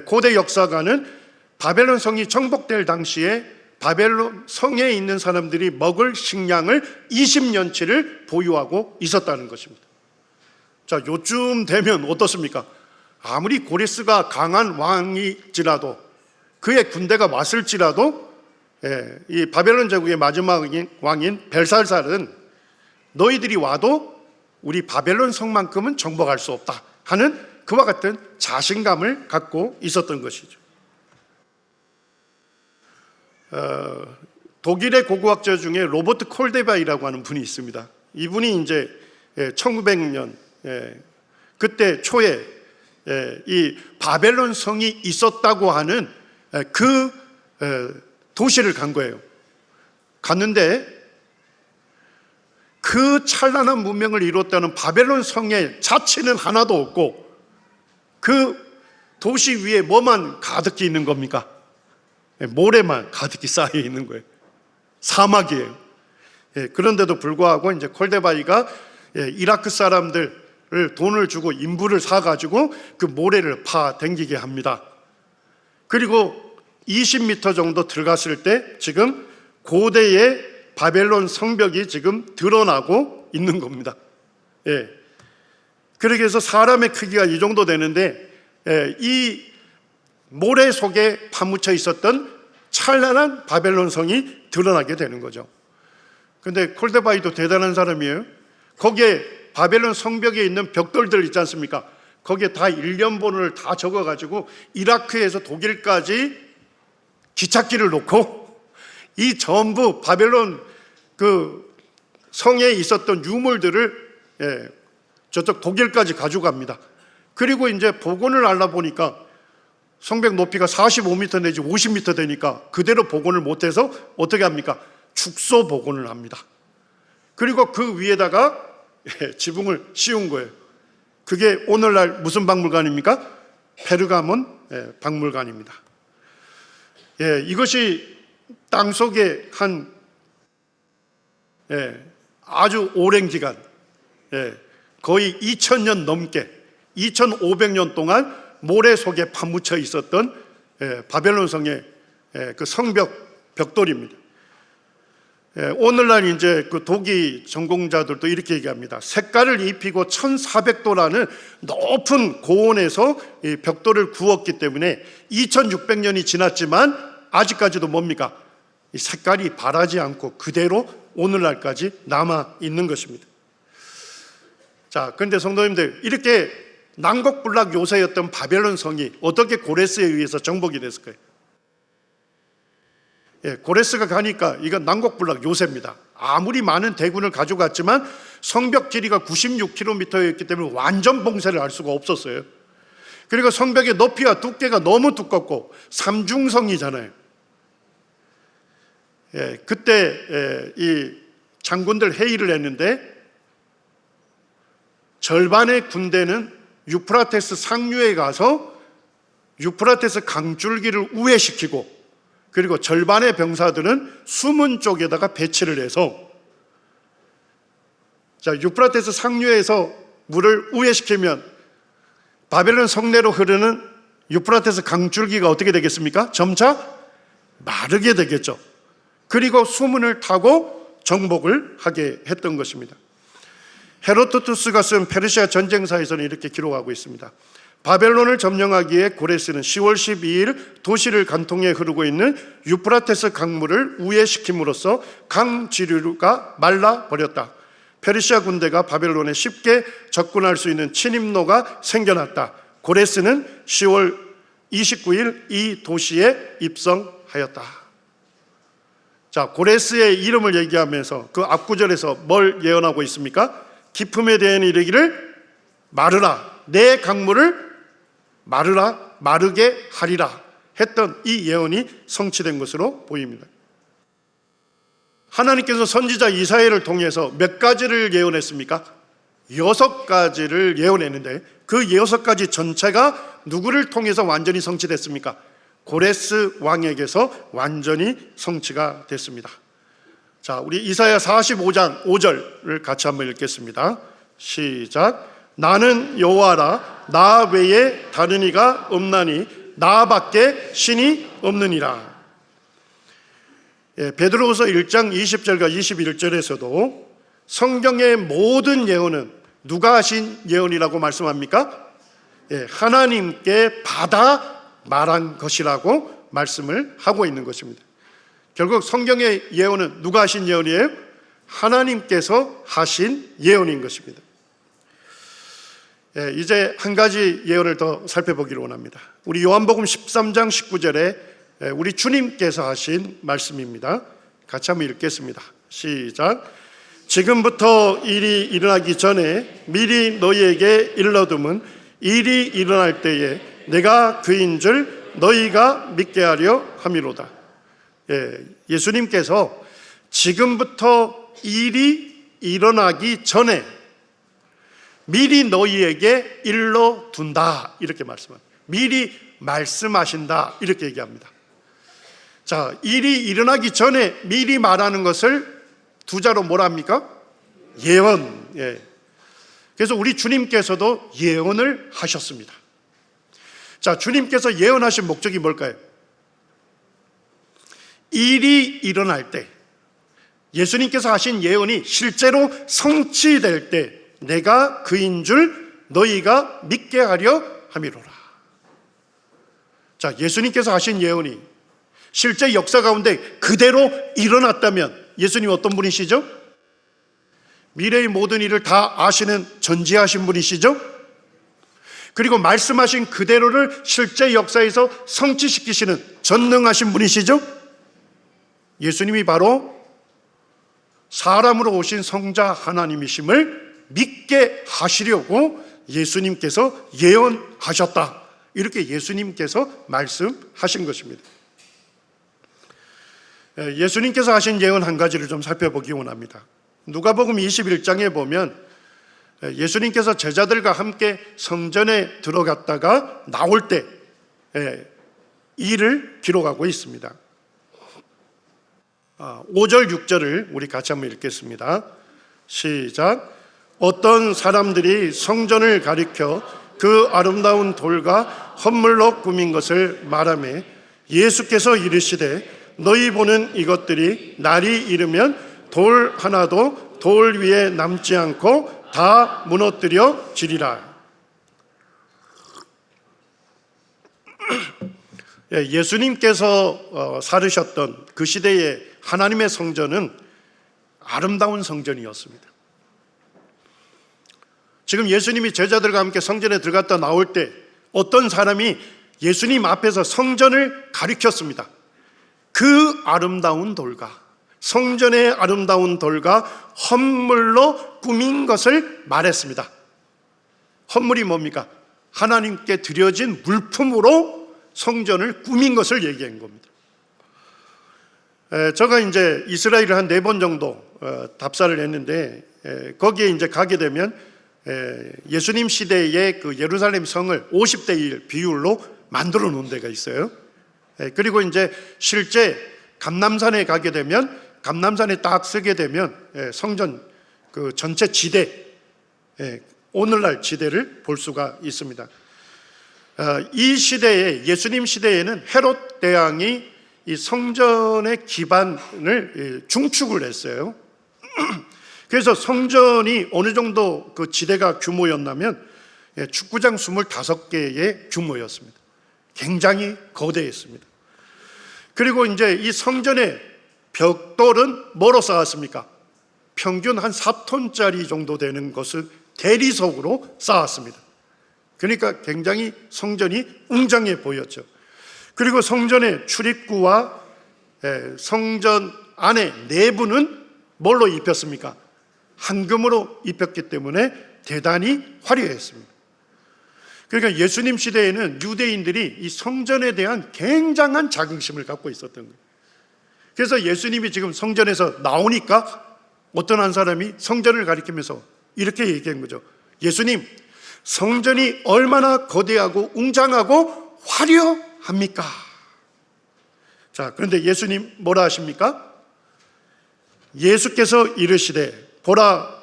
고대 역사가는 바벨론 성이 정복될 당시에 바벨론 성에 있는 사람들이 먹을 식량을 20년치를 보유하고 있었다는 것입니다. 자, 요쯤 되면 어떻습니까? 아무리 고레스가 강한 왕이지라도 그의 군대가 왔을지라도 이 바벨론 제국의 마지막 왕인 벨살살은 너희들이 와도 우리 바벨론 성만큼은 정복할 수 없다 하는 그와 같은 자신감을 갖고 있었던 것이죠. 독일의 고고학자 중에 로버트 콜데바이라고 하는 분이 있습니다. 이분이 이제 1900년 그때 초에 이 바벨론 성이 있었다고 하는 그 도시를 간 거예요. 갔는데 그 찬란한 문명을 이뤘다는 바벨론 성의 자체는 하나도 없고 그 도시 위에 뭐만 가득히 있는 겁니까? 모래만 가득히 쌓여 있는 거예요. 사막이에요. 그런데도 불구하고 이제 콜데바이가 이라크 사람들을 돈을 주고 인부를 사가지고 그 모래를 파 댕기게 합니다. 그리고 20m 정도 들어갔을 때 지금 고대의 바벨론 성벽이 지금 드러나고 있는 겁니다. 그렇게 해서 사람의 크기가 이 정도 되는데 이 모래 속에 파묻혀 있었던 찬란한 바벨론 성이 드러나게 되는 거죠. 그런데 콜데바이도 대단한 사람이에요. 거기에 바벨론 성벽에 있는 벽돌들 있지 않습니까? 거기에 다 일련번호를 다 적어가지고 이라크에서 독일까지 기찻길을 놓고 이 전부 바벨론 그 성에 있었던 유물들을 저쪽 독일까지 가져갑니다. 그리고 이제 복원을 알아보니까 성벽 높이가 45m 내지 50m 되니까 그대로 복원을 못해서 어떻게 합니까? 축소 복원을 합니다. 그리고 그 위에다가 지붕을 씌운 거예요. 그게 오늘날 무슨 박물관입니까? 페르가몬 박물관입니다. 이것이 땅 속에 한 아주 오랜 기간, 거의 2000년 넘게 2500년 동안 모래 속에 파묻혀 있었던 바벨론 성의 그 성벽 벽돌입니다. 오늘날 이제 그 도기 전공자들도 이렇게 얘기합니다. 색깔을 입히고 1400도라는 높은 고온에서 이 벽돌을 구웠기 때문에 2600년이 지났지만 아직까지도 뭡니까? 이 색깔이 바라지 않고 그대로 오늘날까지 남아 있는 것입니다. 자, 그런데 성도님들, 이렇게 난곡불락 요새였던 바벨론 성이 어떻게 고레스에 의해서 정복이 됐을까요? 고레스가 가니까 이건 난곡불락 요새입니다. 아무리 많은 대군을 가져갔지만 성벽 길이가 96km였기 때문에 완전 봉쇄를 할 수가 없었어요. 그리고 성벽의 높이와 두께가 너무 두껍고 삼중성이잖아요. 그때 이 장군들 회의를 했는데 절반의 군대는 유프라테스 상류에 가서 유프라테스 강줄기를 우회시키고, 그리고 절반의 병사들은 수문 쪽에다가 배치를 해서, 자, 유프라테스 상류에서 물을 우회시키면 바벨론 성내로 흐르는 유프라테스 강줄기가 어떻게 되겠습니까? 점차 마르게 되겠죠. 그리고 수문을 타고 정복을 하게 했던 것입니다. 헤로도투스가 쓴 페르시아 전쟁사에서는 이렇게 기록하고 있습니다. 바벨론을 점령하기에 고레스는 10월 12일 도시를 관통해 흐르고 있는 유프라테스 강물을 우회시킴으로써 강 지류가 말라버렸다. 페르시아 군대가 바벨론에 쉽게 접근할 수 있는 침입로가 생겨났다. 고레스는 10월 29일 이 도시에 입성하였다. 자, 고레스의 이름을 얘기하면서 그 앞구절에서 뭘 예언하고 있습니까? 기품에 대한 이르기를 마르라, 내 강물을 마르라, 마르게 하리라 했던 이 예언이 성취된 것으로 보입니다. 하나님께서 선지자 이사야를 통해서 몇 가지를 예언했습니까? 6가지를 예언했는데 그 6가지 전체가 누구를 통해서 완전히 성취됐습니까? 고레스 왕에게서 완전히 성취가 됐습니다. 자, 우리 이사야 45장 5절을 같이 한번 읽겠습니다. 시작. 나는 여호와라, 나 외에 다른 이가 없나니 나밖에 신이 없느니라. 베드로후서 1장 20절과 21절에서도 성경의 모든 예언은 누가 하신 예언이라고 말씀합니까? 하나님께 받아 말한 것이라고 말씀을 하고 있는 것입니다. 결국 성경의 예언은 누가 하신 예언이에요? 하나님께서 하신 예언인 것입니다. 이제 한 가지 예언을 더 살펴보기를 원합니다. 우리 요한복음 13장 19절에 우리 주님께서 하신 말씀입니다. 같이 한번 읽겠습니다. 시작. 지금부터 일이 일어나기 전에 미리 너희에게 일러둠은 일이 일어날 때에 내가 그인 줄 너희가 믿게 하려 함이로다. 예수님께서 지금부터 일이 일어나기 전에 미리 너희에게 일러둔다 이렇게 말씀합니다. 미리 말씀하신다 이렇게 얘기합니다. 자, 일이 일어나기 전에 미리 말하는 것을 두 자로 뭐라 합니까? 예언. 그래서 우리 주님께서도 예언을 하셨습니다. 자, 주님께서 예언하신 목적이 뭘까요? 일이 일어날 때, 예수님께서 하신 예언이 실제로 성취될 때 내가 그인 줄 너희가 믿게 하려 함이로라. 자, 예수님께서 하신 예언이 실제 역사 가운데 그대로 일어났다면 예수님 어떤 분이시죠? 미래의 모든 일을 다 아시는 전지하신 분이시죠? 그리고 말씀하신 그대로를 실제 역사에서 성취시키시는 전능하신 분이시죠? 예수님이 바로 사람으로 오신 성자 하나님이심을 믿게 하시려고 예수님께서 예언하셨다. 이렇게 예수님께서 말씀하신 것입니다. 예수님께서 하신 예언 한 가지를 좀 살펴보기 원합니다. 누가복음 21장에 보면 예수님께서 제자들과 함께 성전에 들어갔다가 나올 때 2를 기록하고 있습니다. 5절 6절을 우리 같이 한번 읽겠습니다. 시작. 어떤 사람들이 성전을 가리켜 그 아름다운 돌과 헌물로 꾸민 것을 말하며 예수께서 이르시되 너희 보는 이것들이 날이 이르면 돌 하나도 돌 위에 남지 않고 다 무너뜨려 지리라. 예수님께서 살으셨던 그 시대의 하나님의 성전은 아름다운 성전이었습니다. 지금 예수님이 제자들과 함께 성전에 들어갔다 나올 때 어떤 사람이 예수님 앞에서 성전을 가리켰습니다. 그 아름다운 돌과, 성전의 아름다운 돌과 헌물로 꾸민 것을 말했습니다. 헌물이 뭡니까? 하나님께 드려진 물품으로 성전을 꾸민 것을 얘기한 겁니다. 제가 이제 이스라엘을 한 4번 정도 답사를 했는데, 거기에 이제 가게 되면 예수님 시대의 그 예루살렘 성을 50대 1 비율로 만들어 놓은 데가 있어요. 그리고 이제 실제 감람산에 가게 되면, 감람산에 딱 서게 되면 성전 그 전체 지대, 오늘날 지대를 볼 수가 있습니다. 이 시대에, 예수님 시대에는 헤롯 대왕이 이 성전의 기반을 중축을 했어요. 그래서 성전이 어느 정도 그 지대가 규모였냐면 축구장 25개의 규모였습니다. 굉장히 거대했습니다. 그리고 이제 이 성전의 벽돌은 뭐로 쌓았습니까? 평균 한 4톤짜리 정도 되는 것을 대리석으로 쌓았습니다. 그러니까 굉장히 성전이 웅장해 보였죠. 그리고 성전의 출입구와 성전 안의 내부는 뭘로 입혔습니까? 황금으로 입혔기 때문에 대단히 화려했습니다. 그러니까 예수님 시대에는 유대인들이 이 성전에 대한 굉장한 자긍심을 갖고 있었던 거예요. 그래서 예수님이 지금 성전에서 나오니까 어떤 한 사람이 성전을 가리키면서 이렇게 얘기한 거죠. 예수님, 성전이 얼마나 거대하고 웅장하고 화려합니까? 자, 그런데 예수님 뭐라 하십니까? 예수께서 이르시되 보라,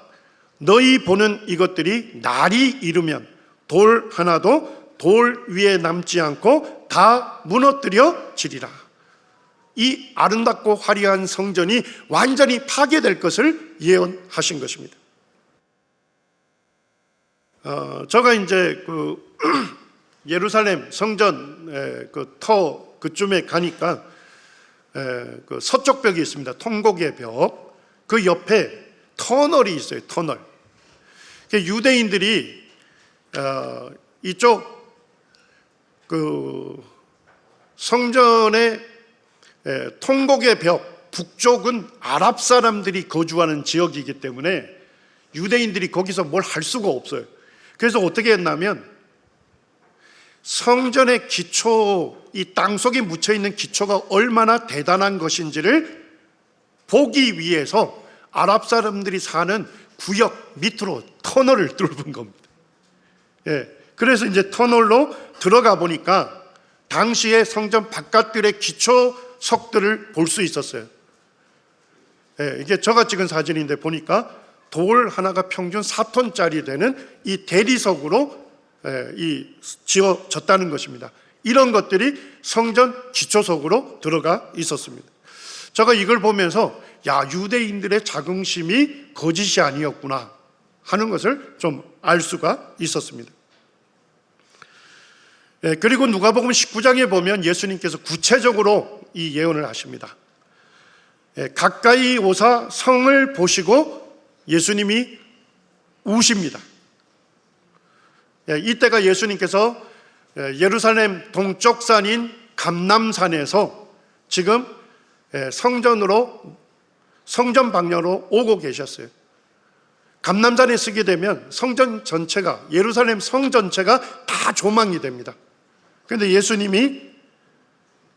너희 보는 이것들이 날이 이르면 돌 하나도 돌 위에 남지 않고 다 무너뜨려 지리라. 이 아름답고 화려한 성전이 완전히 파괴될 것을 예언하신 것입니다. 제가 이제 그 예루살렘 성전 그쯤에 가니까 그 서쪽 벽이 있습니다. 통곡의 벽. 그 옆에 터널이 있어요. 터널. 유대인들이 이쪽 그 성전의 통곡의 벽 북쪽은 아랍 사람들이 거주하는 지역이기 때문에 유대인들이 거기서 뭘 할 수가 없어요. 그래서 어떻게 했냐면 성전의 기초, 이 땅속에 묻혀있는 기초가 얼마나 대단한 것인지를 보기 위해서 아랍 사람들이 사는 구역 밑으로 터널을 뚫은 겁니다. 그래서 이제 터널로 들어가 보니까 당시에 성전 바깥들의 기초석들을 볼 수 있었어요. 이게 제가 찍은 사진인데 보니까 돌 하나가 평균 4톤짜리 되는 이 대리석으로 지어졌다는 것입니다. 이런 것들이 성전 기초석으로 들어가 있었습니다. 제가 이걸 보면서 유대인들의 자긍심이 거짓이 아니었구나 하는 것을 좀 알 수가 있었습니다. 그리고 누가복음 19장에 보면 예수님께서 구체적으로 이 예언을 하십니다. 가까이 오사 성을 보시고 예수님이 우십니다. 이때가 예수님께서 예루살렘 동쪽 산인 감람산에서 지금 성전 방향으로 오고 계셨어요. 감람산에 서게 되면 성전 전체가, 예루살렘 성 전체가 다 조망이 됩니다. 그런데 예수님이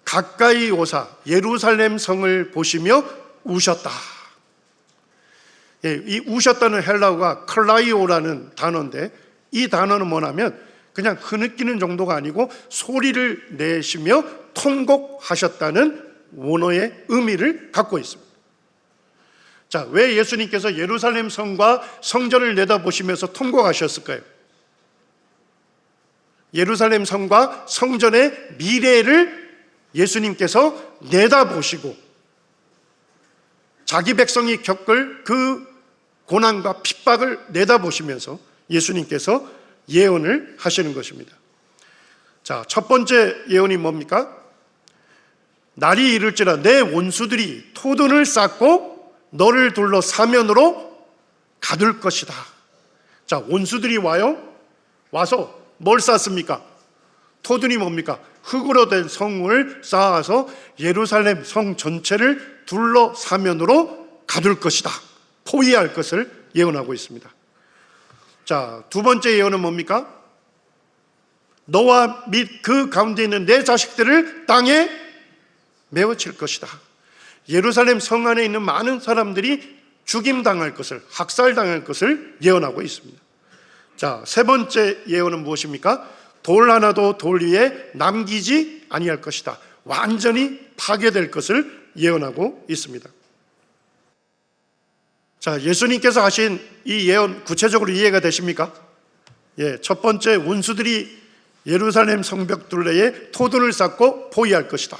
가까이 오사 예루살렘 성을 보시며 우셨다. 이 우셨다는 헬라어가 클라이오라는 단어인데, 이 단어는 뭐냐면 그냥 흐느끼는 정도가 아니고 소리를 내시며 통곡하셨다는 원어의 의미를 갖고 있습니다. 자, 왜 예수님께서 예루살렘 성과 성전을 내다보시면서 통곡하셨을까요? 예루살렘 성과 성전의 미래를 예수님께서 내다보시고 자기 백성이 겪을 그 고난과 핍박을 내다보시면서 예수님께서 예언을 하시는 것입니다. 자, 첫 번째 예언이 뭡니까? 날이 이를지라 내 원수들이 토둔을 쌓고 너를 둘러 사면으로 가둘 것이다. 자, 원수들이 와서 뭘 쌓습니까? 토둔이 뭡니까? 흙으로 된 성을 쌓아서 예루살렘 성 전체를 둘러 사면으로 가둘 것이다. 포위할 것을 예언하고 있습니다. 자, 두 번째 예언은 뭡니까? 너와 및 그 가운데 있는 내 자식들을 땅에 메워칠 것이다. 예루살렘 성 안에 있는 많은 사람들이 죽임당할 것을, 학살당할 것을 예언하고 있습니다. 자, 세 번째 예언은 무엇입니까? 돌 하나도 돌 위에 남기지 아니할 것이다. 완전히 파괴될 것을 예언하고 있습니다. 자, 예수님께서 하신 이 예언 구체적으로 이해가 되십니까? 예, 첫 번째, 원수들이 예루살렘 성벽 둘레에 토둔을 쌓고 포위할 것이다.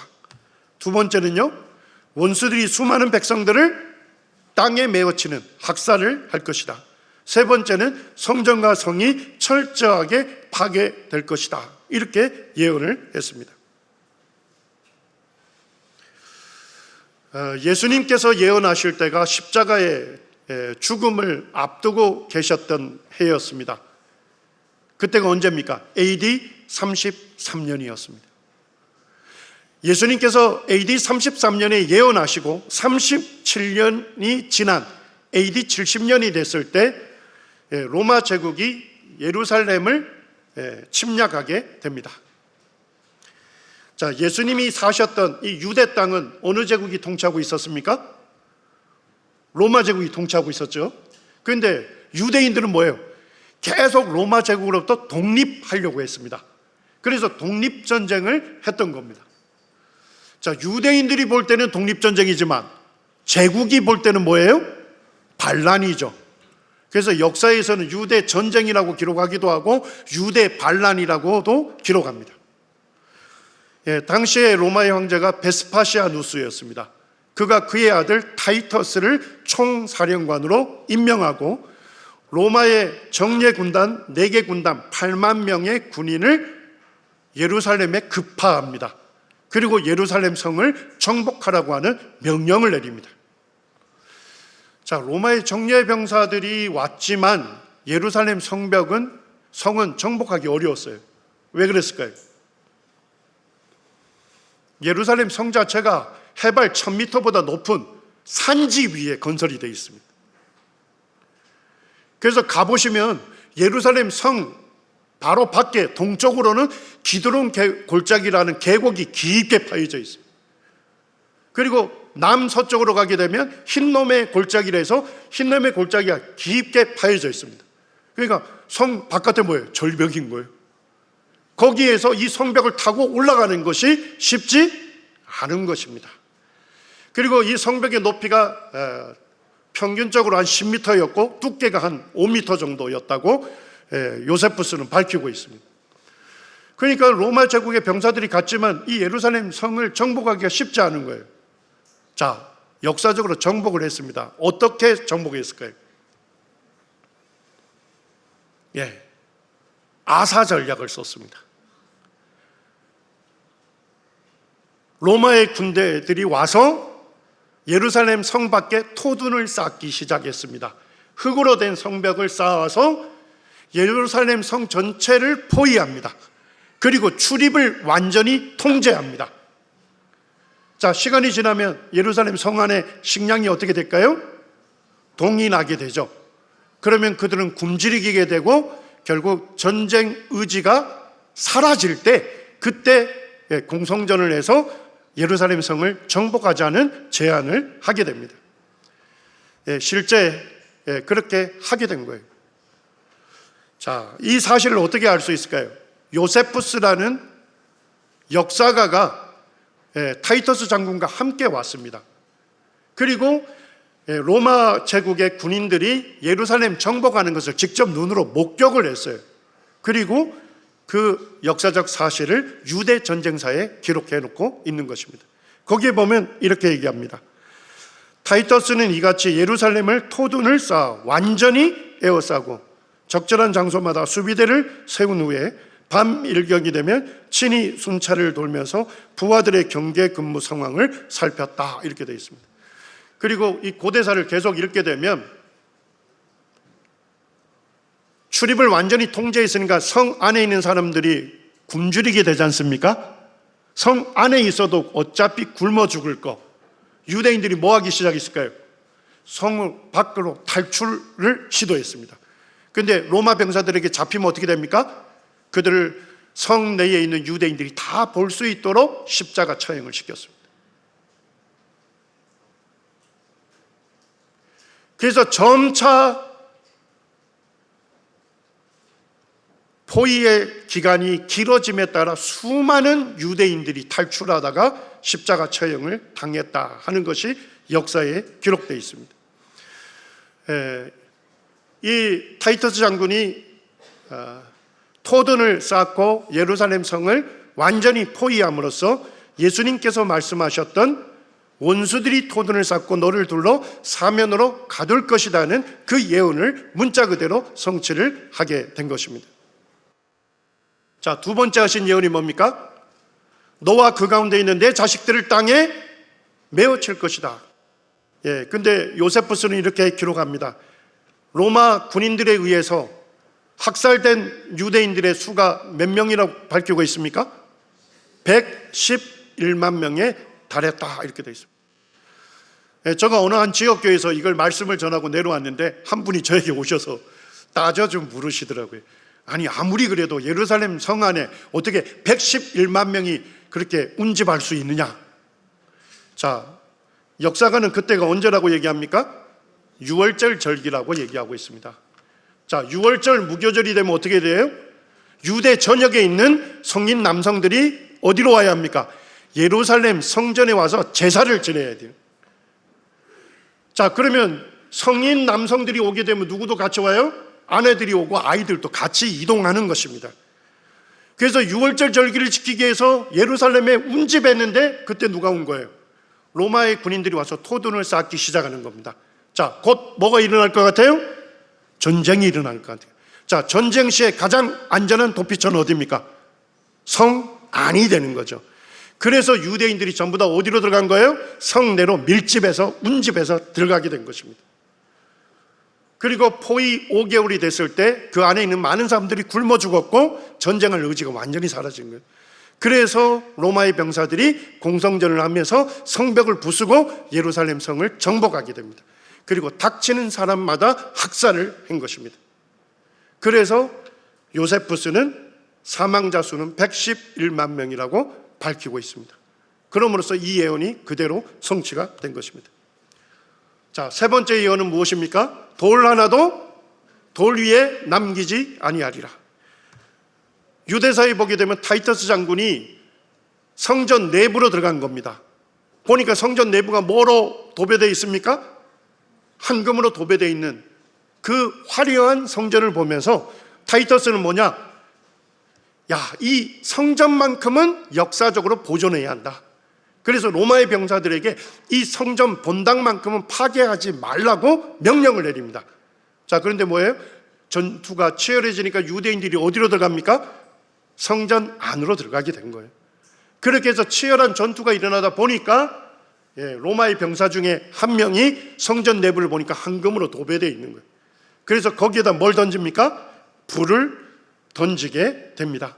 두 번째는요, 원수들이 수많은 백성들을 땅에 메워치는 학살을 할 것이다. 세 번째는 성전과 성이 철저하게 파괴될 것이다. 이렇게 예언을 했습니다. 예수님께서 예언하실 때가 십자가의 죽음을 앞두고 계셨던 해였습니다. 그때가 언제입니까? AD 33년이었습니다. 예수님께서 AD 33년에 예언하시고 37년이 지난 AD 70년이 됐을 때 로마 제국이 예루살렘을 침략하게 됩니다. 자, 예수님이 사셨던 이 유대 땅은 어느 제국이 통치하고 있었습니까? 로마 제국이 통치하고 있었죠. 그런데 유대인들은 뭐예요? 계속 로마 제국으로부터 독립하려고 했습니다. 그래서 독립전쟁을 했던 겁니다. 자, 유대인들이 볼 때는 독립전쟁이지만 제국이 볼 때는 뭐예요? 반란이죠. 그래서 역사에서는 유대 전쟁이라고 기록하기도 하고 유대 반란이라고도 기록합니다. 당시에 로마의 황제가 베스파시아누스였습니다. 그가 그의 아들 타이터스를 총사령관으로 임명하고 로마의 정예 군단 4개 군단 8만 명의 군인을 예루살렘에 급파합니다. 그리고 예루살렘 성을 정복하라고 하는 명령을 내립니다. 자, 로마의 정예 병사들이 왔지만 예루살렘 성은 정복하기 어려웠어요. 왜 그랬을까요? 예루살렘 성 자체가 해발 1000m보다 높은 산지 위에 건설이 되어 있습니다. 그래서 가보시면 예루살렘 성 바로 밖에 동쪽으로는 기드론 골짜기라는 계곡이 깊게 파여져 있습니다. 그리고 남서쪽으로 가게 되면 흰놈의 골짜기라 해서 흰놈의 골짜기가 깊게 파여져 있습니다. 그러니까 성 바깥에 뭐예요? 절벽인 거예요. 거기에서 이 성벽을 타고 올라가는 것이 쉽지 않은 것입니다. 그리고 이 성벽의 높이가 평균적으로 한 10m였고 두께가 한 5m 정도였다고 요세푸스는 밝히고 있습니다. 그러니까 로마 제국의 병사들이 갔지만 이 예루살렘 성을 정복하기가 쉽지 않은 거예요. 자, 역사적으로 정복을 했습니다. 어떻게 정복했을까요? 아사 전략을 썼습니다. 로마의 군대들이 와서 예루살렘 성 밖에 토둔을 쌓기 시작했습니다. 흙으로 된 성벽을 쌓아서 예루살렘 성 전체를 포위합니다. 그리고 출입을 완전히 통제합니다. 자, 시간이 지나면 예루살렘 성 안에 식량이 어떻게 될까요? 동이 나게 되죠. 그러면 그들은 굶주리게 되고 결국 전쟁 의지가 사라질 때 그때 공성전을 해서 예루살렘 성을 정복하자는 제안을 하게 됩니다. 실제 그렇게 하게 된 거예요. 자, 이 사실을 어떻게 알 수 있을까요? 요세푸스라는 역사가가 타이터스 장군과 함께 왔습니다. 그리고 로마 제국의 군인들이 예루살렘 정복하는 것을 직접 눈으로 목격을 했어요. 그리고 그 역사적 사실을 유대 전쟁사에 기록해 놓고 있는 것입니다. 거기에 보면 이렇게 얘기합니다. 타이터스는 이같이 예루살렘을 토둔을 쌓아 완전히 에워싸고 적절한 장소마다 수비대를 세운 후에 밤 일경이 되면 친히 순찰을 돌면서 부하들의 경계 근무 상황을 살폈다, 이렇게 되어 있습니다. 그리고 이 고대사를 계속 읽게 되면 출입을 완전히 통제했으니까 성 안에 있는 사람들이 굶주리게 되지 않습니까? 성 안에 있어도 어차피 굶어 죽을 거. 유대인들이 뭐 하기 시작했을까요? 성을 밖으로 탈출을 시도했습니다. 그런데 로마 병사들에게 잡히면 어떻게 됩니까? 그들을 성 내에 있는 유대인들이 다 볼 수 있도록 십자가 처형을 시켰습니다. 그래서 점차 포위의 기간이 길어짐에 따라 수많은 유대인들이 탈출하다가 십자가 처형을 당했다 하는 것이 역사에 기록되어 있습니다. 이 타이터스 장군이 토둔을 쌓고 예루살렘 성을 완전히 포위함으로써 예수님께서 말씀하셨던 원수들이 토둔을 쌓고 너를 둘러 사면으로 가둘 것이라는 그 예언을 문자 그대로 성취를 하게 된 것입니다. 자, 두 번째 하신 예언이 뭡니까? 너와 그 가운데 있는 내 자식들을 땅에 메어칠 것이다. 근데 요세푸스는 이렇게 기록합니다. 로마 군인들에 의해서 학살된 유대인들의 수가 몇 명이라고 밝히고 있습니까? 111만 명에 달했다, 이렇게 되어 있습니다. 제가 어느 한 지역교회에서 이걸 말씀을 전하고 내려왔는데 한 분이 저에게 오셔서 따져 좀 물으시더라고요. 아니, 아무리 그래도 예루살렘 성 안에 어떻게 111만 명이 그렇게 운집할 수 있느냐? 자, 역사가는 그때가 언제라고 얘기합니까? 유월절 절기라고 얘기하고 있습니다. 자, 유월절 무교절이 되면 어떻게 돼요? 유대 전역에 있는 성인 남성들이 어디로 와야 합니까? 예루살렘 성전에 와서 제사를 지내야 돼요. 자, 그러면 성인 남성들이 오게 되면 누구도 같이 와요? 아내들이 오고 아이들도 같이 이동하는 것입니다. 그래서 유월절 절기를 지키기 위해서 예루살렘에 운집했는데 그때 누가 온 거예요? 로마의 군인들이 와서 토둔을 쌓기 시작하는 겁니다. 자, 곧 뭐가 일어날 것 같아요? 전쟁이 일어날 것 같아요. 자, 전쟁 시에 가장 안전한 도피처는 어디입니까? 성 안이 되는 거죠. 그래서 유대인들이 전부 다 어디로 들어간 거예요? 성내로 밀집해서 운집해서 들어가게 된 것입니다. 그리고 포위 5개월이 됐을 때 그 안에 있는 많은 사람들이 굶어 죽었고 전쟁할 의지가 완전히 사라진 거예요. 그래서 로마의 병사들이 공성전을 하면서 성벽을 부수고 예루살렘 성을 정복하게 됩니다. 그리고 닥치는 사람마다 학살을 한 것입니다. 그래서 요세푸스는 사망자 수는 111만 명이라고 밝히고 있습니다. 그러므로서 이 예언이 그대로 성취가 된 것입니다. 자, 세 번째 예언은 무엇입니까? 돌 하나도 돌 위에 남기지 아니하리라. 유대사에 보게 되면 타이터스 장군이 성전 내부로 들어간 겁니다. 보니까 성전 내부가 뭐로 도배되어 있습니까? 황금으로 도배되어 있는 그 화려한 성전을 보면서 타이터스는 뭐냐? 야, 이 성전만큼은 역사적으로 보존해야 한다. 그래서 로마의 병사들에게 이 성전 본당만큼은 파괴하지 말라고 명령을 내립니다. 자, 그런데 뭐예요? 전투가 치열해지니까 유대인들이 어디로 들어갑니까? 성전 안으로 들어가게 된 거예요. 그렇게 해서 치열한 전투가 일어나다 보니까 로마의 병사 중에 한 명이 성전 내부를 보니까 황금으로 도배되어 있는 거예요. 그래서 거기에다 뭘 던집니까? 불을 던지게 됩니다.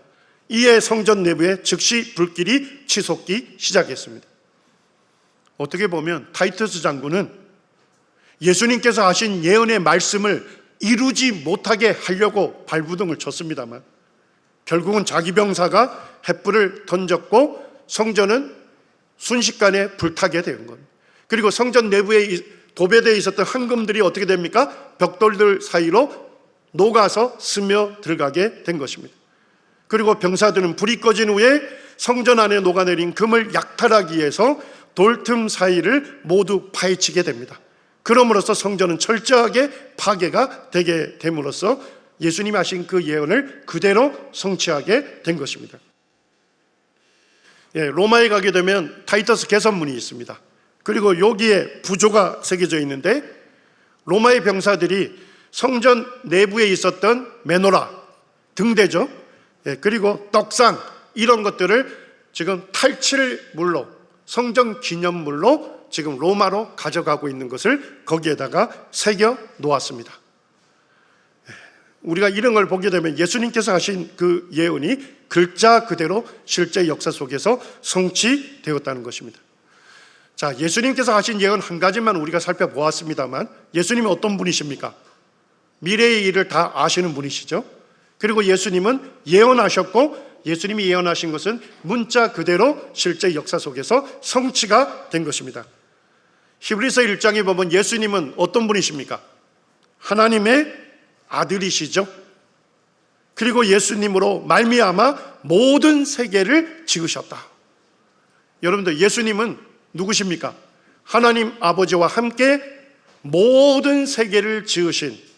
이에 성전 내부에 즉시 불길이 치솟기 시작했습니다. 어떻게 보면 타이터스 장군은 예수님께서 하신 예언의 말씀을 이루지 못하게 하려고 발부둥을 쳤습니다만 결국은 자기 병사가 횃불을 던졌고 성전은 순식간에 불타게 된 겁니다. 그리고 성전 내부에 도배되어 있었던 황금들이 어떻게 됩니까? 벽돌들 사이로 녹아서 스며 들어가게 된 것입니다. 그리고 병사들은 불이 꺼진 후에 성전 안에 녹아내린 금을 약탈하기 위해서 돌틈 사이를 모두 파헤치게 됩니다. 그럼으로써 성전은 철저하게 파괴가 되게 됨으로써 예수님이 하신 그 예언을 그대로 성취하게 된 것입니다. 로마에 가게 되면 타이터스 개선문이 있습니다. 그리고 여기에 부조가 새겨져 있는데, 로마의 병사들이 성전 내부에 있었던 메노라, 등대죠. 그리고 떡상, 이런 것들을 지금 탈취물로, 성전 기념물로 지금 로마로 가져가고 있는 것을 거기에다가 새겨 놓았습니다. 우리가 이런 걸 보게 되면 예수님께서 하신 그 예언이 글자 그대로 실제 역사 속에서 성취되었다는 것입니다. 자, 예수님께서 하신 예언 한 가지만 우리가 살펴보았습니다만, 예수님이 어떤 분이십니까? 미래의 일을 다 아시는 분이시죠. 그리고 예수님은 예언하셨고, 예수님이 예언하신 것은 문자 그대로 실제 역사 속에서 성취가 된 것입니다. 히브리서 1장에 보면 예수님은 어떤 분이십니까? 하나님의 아들이시죠. 그리고 예수님으로 말미암아 모든 세계를 지으셨다. 여러분들, 예수님은 누구십니까? 하나님 아버지와 함께 모든 세계를 지으신,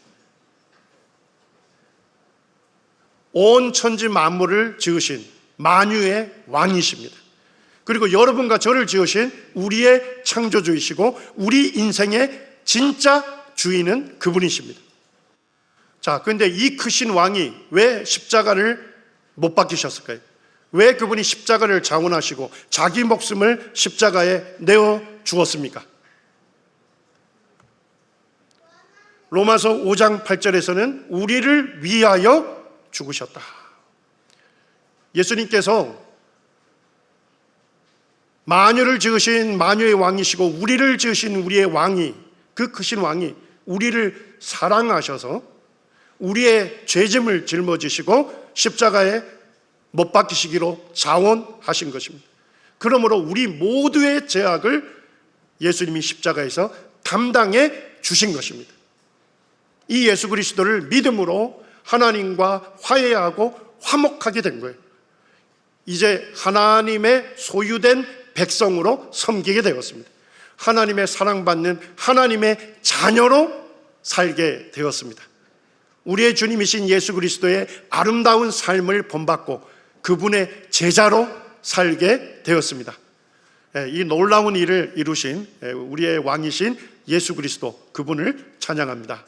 온 천지 만물을 지으신 만유의 왕이십니다. 그리고 여러분과 저를 지으신 우리의 창조주이시고 우리 인생의 진짜 주인은 그분이십니다. 자, 그런데 이 크신 왕이 왜 십자가를 못 박히셨을까요? 왜 그분이 십자가를 장원하시고 자기 목숨을 십자가에 내어 주었습니까? 로마서 5장 8절에서는 우리를 위하여 죽으셨다. 예수님께서 만유를 지으신 만유의 왕이시고 우리를 지으신 우리의 왕이, 그 크신 왕이 우리를 사랑하셔서 우리의 죄짐을 짊어지시고 십자가에 못 박히시기로 자원하신 것입니다. 그러므로 우리 모두의 죄악을 예수님이 십자가에서 담당해 주신 것입니다. 이 예수 그리스도를 믿음으로 하나님과 화해하고 화목하게 된 거예요. 이제 하나님의 소유된 백성으로 섬기게 되었습니다. 하나님의 사랑받는 하나님의 자녀로 살게 되었습니다. 우리의 주님이신 예수 그리스도의 아름다운 삶을 본받고 그분의 제자로 살게 되었습니다. 이 놀라운 일을 이루신 우리의 왕이신 예수 그리스도, 그분을 찬양합니다.